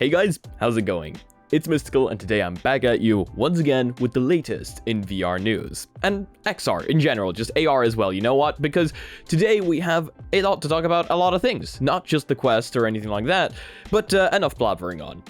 Hey guys, how's it going? It's Mysticle, and today I'm back at you once again with the latest in VR news. And XR in general, just AR as well, you know what? Because today we have a lot to talk about, a lot of things. Not just the Quest or anything like that, but enough blabbering on.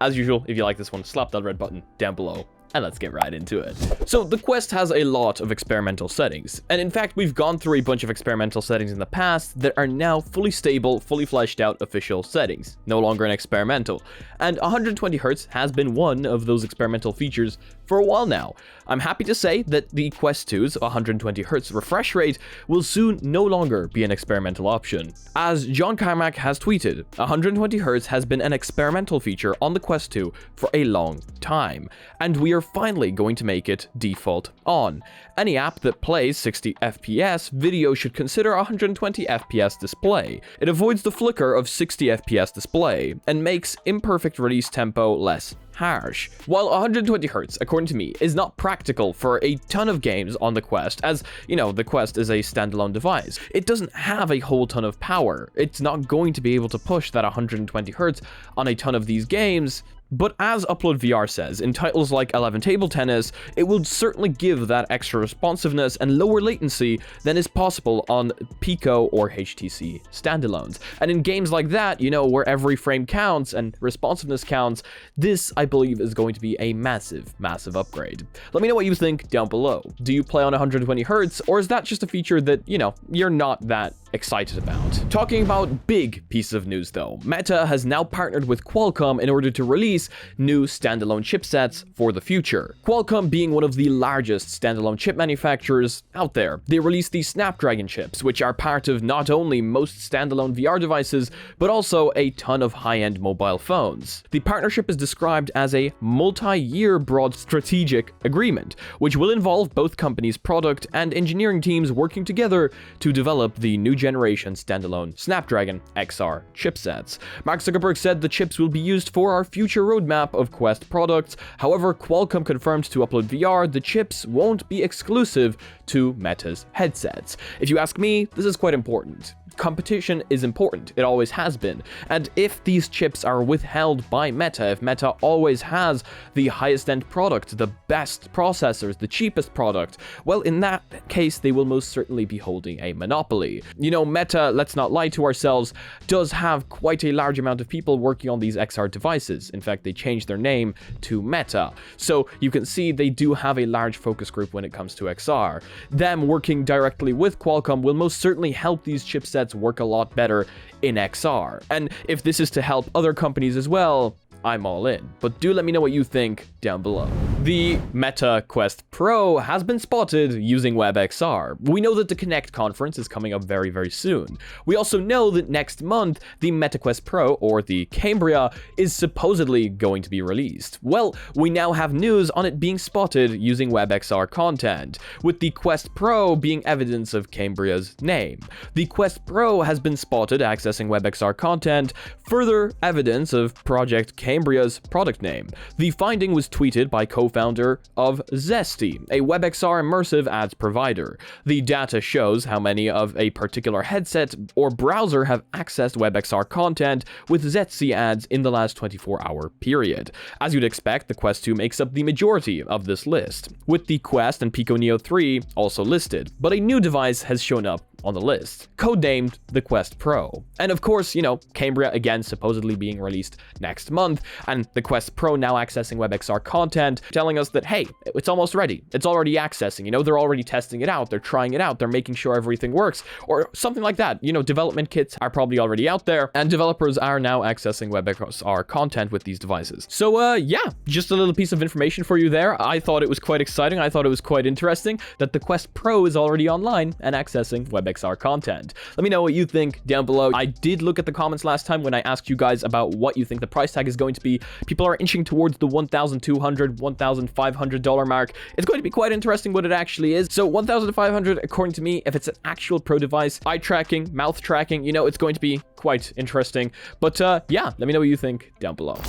As usual, if you like this one, slap that red button down below. And let's get right into it. So the Quest has a lot of experimental settings, and in fact we've gone through a bunch of experimental settings in the past that are now fully stable, fully fleshed out official settings, no longer an experimental. And 120Hz has been one of those experimental features for a while now. I'm happy to say that the Quest 2's 120Hz refresh rate will soon no longer be an experimental option. As John Carmack has tweeted, 120Hz has been an experimental feature on the Quest 2 for a long time, and we are finally going to make it default on. Any app that plays 60 FPS video should consider 120 FPS display. It avoids the flicker of 60 FPS display and makes imperfect release tempo less harsh. While 120Hz, according to me, is not practical for a ton of games on the Quest, as, you know, the Quest is a standalone device. It doesn't have a whole ton of power. It's not going to be able to push that 120Hz on a ton of these games. But as Upload VR says, in titles like 11 Table Tennis, it will certainly give that extra responsiveness and lower latency than is possible on Pico or HTC standalones. And in games like that, you know, where every frame counts and responsiveness counts, this, I believe, is going to be a massive, massive upgrade. Let me know what you think down below. Do you play on 120Hz, or is that just a feature that, you know, you're not that excited about? Talking about big pieces of news though, Meta has now partnered with Qualcomm in order to release new standalone chipsets for the future. Qualcomm being one of the largest standalone chip manufacturers out there. They released the Snapdragon chips, which are part of not only most standalone VR devices, but also a ton of high-end mobile phones. The partnership is described as a multi-year broad strategic agreement, which will involve both companies' product and engineering teams working together to develop the new generation standalone Snapdragon XR chipsets. Mark Zuckerberg said the chips will be used for our future roadmap of Quest products. However, Qualcomm confirmed to Upload VR the chips won't be exclusive to Meta's headsets. If you ask me, this is quite important. Competition is important, it always has been, and if these chips are withheld by Meta, if Meta always has the highest end product, the best processors, the cheapest product, well, in that case they will most certainly be holding a monopoly. You know, Meta, let's not lie to ourselves, does have quite a large amount of people working on these XR devices. In fact, they changed their name to Meta, so you can see they do have a large focus group when it comes to XR. Them working directly with Qualcomm will most certainly help these chipsets work a lot better in XR. And if this is to help other companies as well, I'm all in. But do let me know what you think down below. The Meta Quest Pro has been spotted using WebXR. We know that the Connect conference is coming up very, very soon. We also know that next month, the Meta Quest Pro, or the Cambria, is supposedly going to be released. Well, we now have news on it being spotted using WebXR content, with the Quest Pro being evidence of Cambria's name. The Quest Pro has been spotted accessing WebXR content, further evidence of Project Cambria's product name. The finding was tweeted by co-founder of Zesty, a WebXR immersive ads provider. The data shows how many of a particular headset or browser have accessed WebXR content with Zesty ads in the last 24-hour period. As you'd expect, the Quest 2 makes up the majority of this list, with the Quest and Pico Neo 3 also listed, but a new device has shown up on the list, codenamed the Quest Pro. And of course, you know, Cambria again supposedly being released next month, and the Quest Pro now accessing WebXR content, telling us that, hey, it's almost ready. It's already accessing, you know, they're already testing it out, they're trying it out, they're making sure everything works, or something like that. You know, development kits are probably already out there, and developers are now accessing WebXR content with these devices. So, yeah, just a little piece of information for you there. I thought it was quite exciting. I thought it was quite interesting that the Quest Pro is already online and accessing WebXR content. Let me know what you think down below. I did look at the comments last time when I asked you guys about what you think the price tag is going to be. People are inching towards the $1,200, $1,500 mark. It's going to be quite interesting what it actually is. So $1,500, according to me, if it's an actual pro device, eye tracking, mouth tracking, you know, it's going to be quite interesting. But yeah, let me know what you think down below.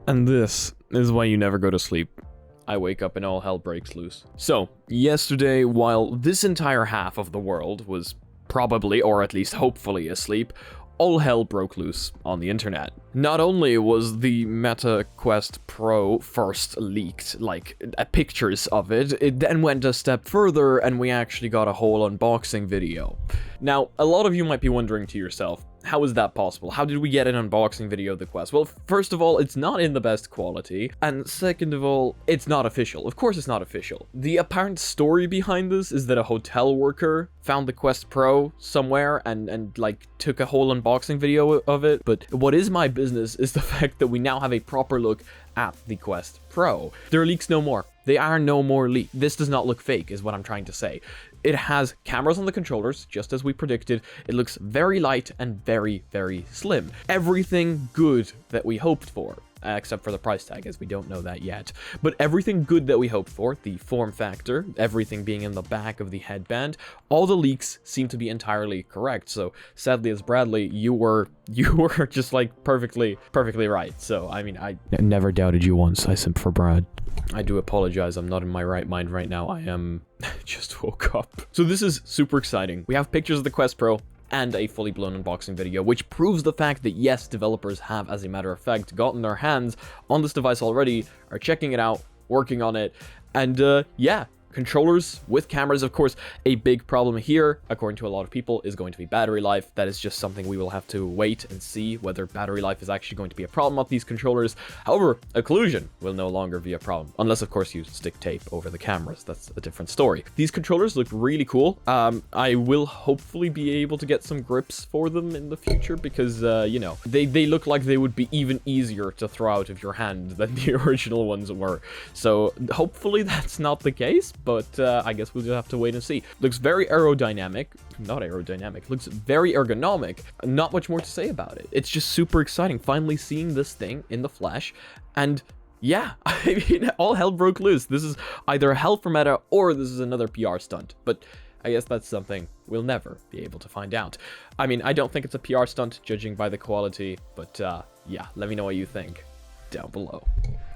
And this is why you never go to sleep. I wake up and all hell breaks loose. So, yesterday, while this entire half of the world was probably, or at least hopefully, asleep, all hell broke loose on the internet. Not only was the Meta Quest Pro first leaked, like pictures of it, it then went a step further and we actually got a whole unboxing video. Now, a lot of you might be wondering to yourself, how is that possible? How did we get an unboxing video of the Quest? Well, first of all, it's not in the best quality, and second of all, it's not official. Of course it's not official. The apparent story behind this is that a hotel worker found the Quest Pro somewhere and like took a whole unboxing video of it, but what is my business is the fact that we now have a proper look at the Quest Pro. There are leaks no more. They are no more leaked. This does not look fake, is what I'm trying to say. It has cameras on the controllers, just as we predicted. It looks very light and very, very slim. Everything good that we hoped for. Except for the price tag, as we don't know that yet. But everything good that we hoped for, the form factor, everything being in the back of the headband, all the leaks seem to be entirely correct. So sadly, as Bradley, you were just like perfectly right. So I mean, I never doubted you once. I simp for Brad. I do apologize, I'm not in my right mind right now. I am just woke up. So this is super exciting. We have pictures of the Quest Pro and a fully blown unboxing video, which proves the fact that yes, developers have, as a matter of fact, gotten their hands on this device already, are checking it out, working on it, and yeah, controllers with cameras. Of course, a big problem here, according to a lot of people, is going to be battery life. That is just something we will have to wait and see whether battery life is actually going to be a problem with these controllers. However, occlusion will no longer be a problem, unless of course you stick tape over the cameras. That's a different story. These controllers look really cool. I will hopefully be able to get some grips for them in the future because, you know, they look like they would be even easier to throw out of your hand than the original ones were. So hopefully that's not the case. But I guess we'll just have to wait and see. Looks very aerodynamic. Not aerodynamic. Looks very ergonomic. Not much more to say about it. It's just super exciting finally seeing this thing in the flesh. And yeah, I mean, all hell broke loose. This is either hell for Meta or this is another PR stunt. But I guess that's something we'll never be able to find out. I mean, I don't think it's a PR stunt judging by the quality. But yeah, let me know what you think down below.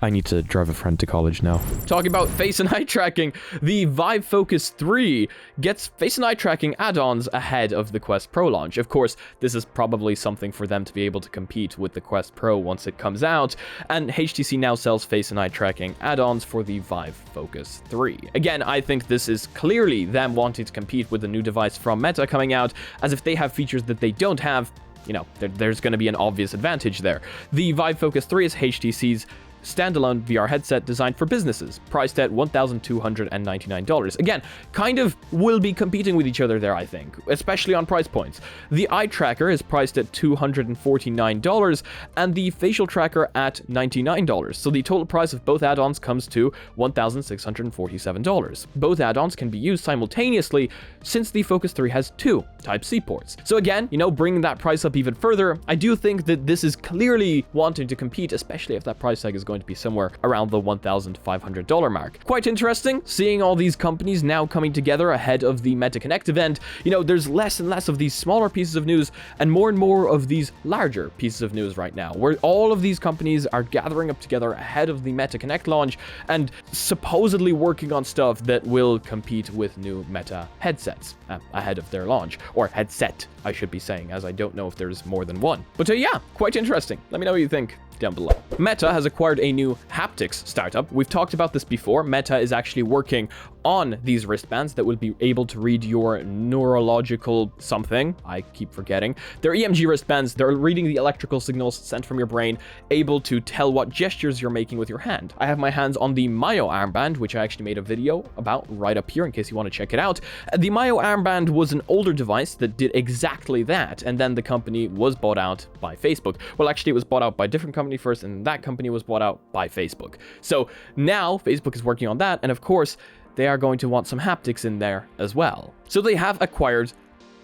I need to drive a friend to college now. Talking about face and eye tracking, the Vive Focus 3 gets face and eye tracking add-ons ahead of the Quest Pro launch. Of course, this is probably something for them to be able to compete with the Quest Pro once it comes out, and HTC now sells face and eye tracking add-ons for the Vive Focus 3. Again, I think this is clearly them wanting to compete with the new device from Meta coming out, as if they have features that they don't have, you know, there's going to be an obvious advantage there. The Vive Focus 3 is HTC's standalone VR headset designed for businesses, priced at $1,299. Again, kind of will be competing with each other there, I think, especially on price points. The eye tracker is priced at $249 and the facial tracker at $99. So the total price of both add-ons comes to $1,647. Both add-ons can be used simultaneously since the Focus 3 has two Type-C ports. So again, you know, bringing that price up even further, I do think that this is clearly wanting to compete, especially if that price tag is going to be somewhere around the $1,500 mark. Quite interesting, seeing all these companies now coming together ahead of the Meta Connect event. You know, there's less and less of these smaller pieces of news and more of these larger pieces of news right now, where all of these companies are gathering up together ahead of the Meta Connect launch and supposedly working on stuff that will compete with new Meta headsets ahead of their launch. Or headset, I should be saying, as I don't know if there's more than one. But yeah, quite interesting. Let me know what you think down below. Meta has acquired a new haptics startup. We've talked about this before. Meta is actually working on these wristbands that will be able to read your neurological something. I keep forgetting. They're EMG wristbands. They're reading the electrical signals sent from your brain, able to tell what gestures you're making with your hand. I have my hands on the Myo armband, which I actually made a video about right up here in case you want to check it out. The Myo armband was an older device that did exactly that, and then the company was bought out by Facebook. Well, actually, it was bought out by a different company first, and that company was bought out by Facebook. So now Facebook is working on that, and of course, they are going to want some haptics in there as well. So they have acquired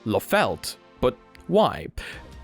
Lofelt, but why?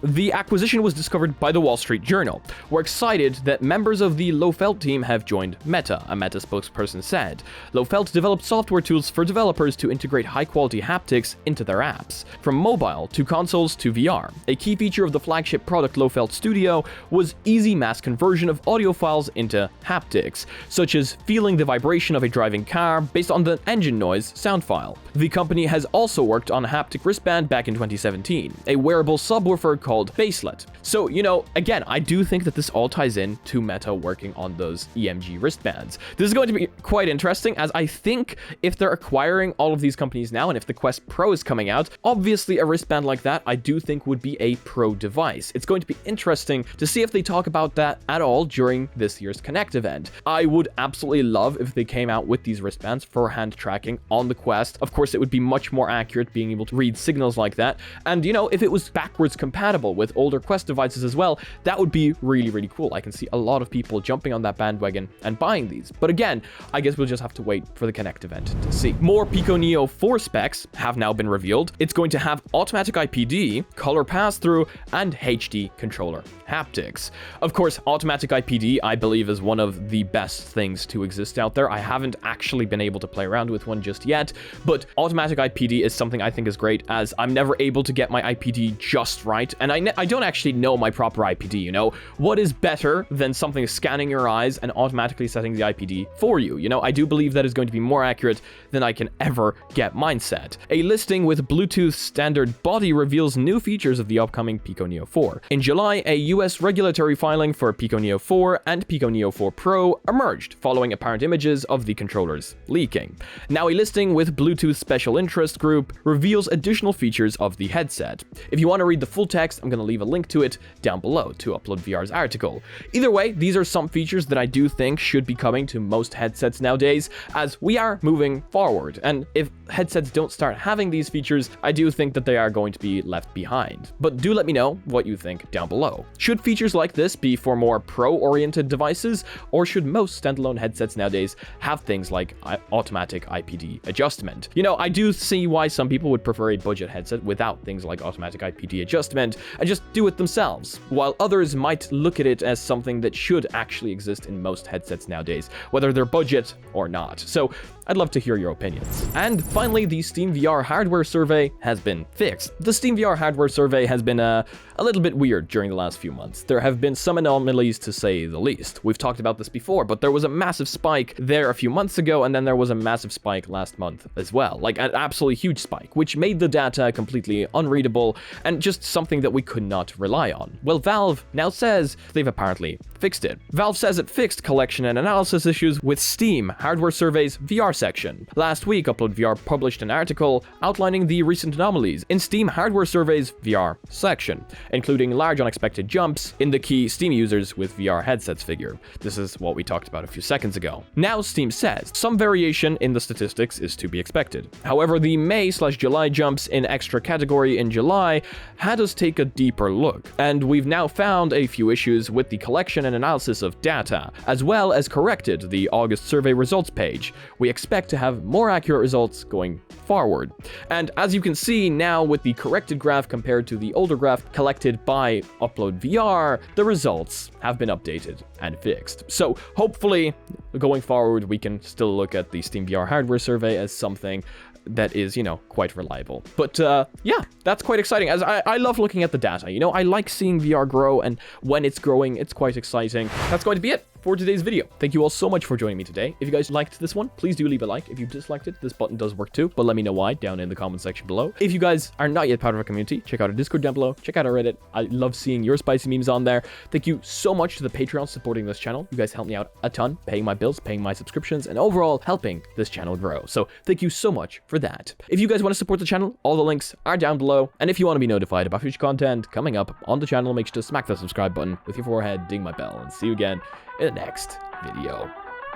The acquisition was discovered by the Wall Street Journal. We're excited that members of the Lofelt team have joined Meta, a Meta spokesperson said. Lofelt developed software tools for developers to integrate high-quality haptics into their apps. From mobile to consoles to VR, a key feature of the flagship product Lofelt Studio was easy mass conversion of audio files into haptics, such as feeling the vibration of a driving car based on the engine noise sound file. The company has also worked on a haptic wristband back in 2017, a wearable subwoofer called Baselet. So, you know, again, I do think that this all ties in to Meta working on those EMG wristbands. This is going to be quite interesting, as I think if they're acquiring all of these companies now, and if the Quest Pro is coming out, obviously a wristband like that I do think would be a pro device. It's going to be interesting to see if they talk about that at all during this year's Connect event. I would absolutely love if they came out with these wristbands for hand tracking on the Quest. Of course, it would be much more accurate being able to read signals like that. And, you know, if it was backwards compatible with older Quest devices as well, that would be really, really cool. I can see a lot of people jumping on that bandwagon and buying these. But again, I guess we'll just have to wait for the Connect event to see. More Pico Neo 4 specs have now been revealed. It's going to have automatic IPD, color pass-through, and HD controller haptics. Of course, automatic IPD, I believe, is one of the best things to exist out there. I haven't actually been able to play around with one just yet, but automatic IPD is something I think is great, as I'm never able to get my IPD just right, and I don't actually know my proper IPD, you know? What is better than something scanning your eyes and automatically setting the IPD for you? You know, I do believe that is going to be more accurate than I can ever get mine set. A listing with Bluetooth standard body reveals new features of the upcoming Pico Neo 4. In July, a US regulatory filing for Pico Neo 4 and Pico Neo 4 Pro emerged following apparent images of the controllers leaking. Now, a listing with Bluetooth Special Interest Group reveals additional features of the headset. If you want to read the full text, I'm going to leave a link to it down below to Upload VR's article. Either way, these are some features that I do think should be coming to most headsets nowadays, as we are moving forward. And if headsets don't start having these features, I do think that they are going to be left behind. But do let me know what you think down below. Should features like this be for more pro-oriented devices, or should most standalone headsets nowadays have things like automatic IPD adjustment? You know, I do see why some people would prefer a budget headset without things like automatic IPD adjustment and just do it themselves, while others might look at it as something that should actually exist in most headsets nowadays, whether they're budget or not. So I'd love to hear your opinions. And finally, the SteamVR hardware survey has been fixed. The SteamVR hardware survey has been a little bit weird during the last few months. There have been some anomalies, to say the least. We've talked about this before, but there was a massive spike there a few months ago, and then there was a massive spike last month as well. Like an absolutely huge spike, which made the data completely unreadable and just something that we could not rely on. Well, Valve now says they've apparently fixed it. Valve says it fixed collection and analysis issues with Steam hardware survey's VR section. Last week, Upload VR published an article outlining the recent anomalies in Steam hardware survey's VR section, including large unexpected jumps in the key Steam users with VR headsets figure. This is what we talked about a few seconds ago. Now Steam says some variation in the statistics is to be expected. However, the May/July jumps in extra category in July had us take a deeper look, and we've now found a few issues with the collection and analysis of data, as well as corrected the August survey results page. We expect to have more accurate results going forward. And as you can see now with the corrected graph compared to the older graph collected by Upload VR, the results have been updated and fixed. So hopefully going forward, we can still look at the SteamVR hardware survey as something that is, you know, quite reliable. But yeah, that's quite exciting, as I love looking at the data. You know, I like seeing VR grow, and when it's growing, it's quite exciting. That's going to be it for today's video. Thank you all so much for joining me today. If you guys liked this one, please do leave a like. If you disliked it, this button does work too, but let me know why down in the comment section below. If you guys are not yet part of our community, check out our Discord down below, check out our Reddit. I love seeing your spicy memes on there. Thank you so much to the Patreons supporting this channel. You guys help me out a ton, paying my bills, paying my subscriptions, and overall helping this channel grow. So thank you so much for that. If you guys want to support the channel, all the links are down below. And if you want to be notified about future content coming up on the channel, make sure to smack that subscribe button with your forehead, ding my bell, and see you again in the next video.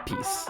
Peace.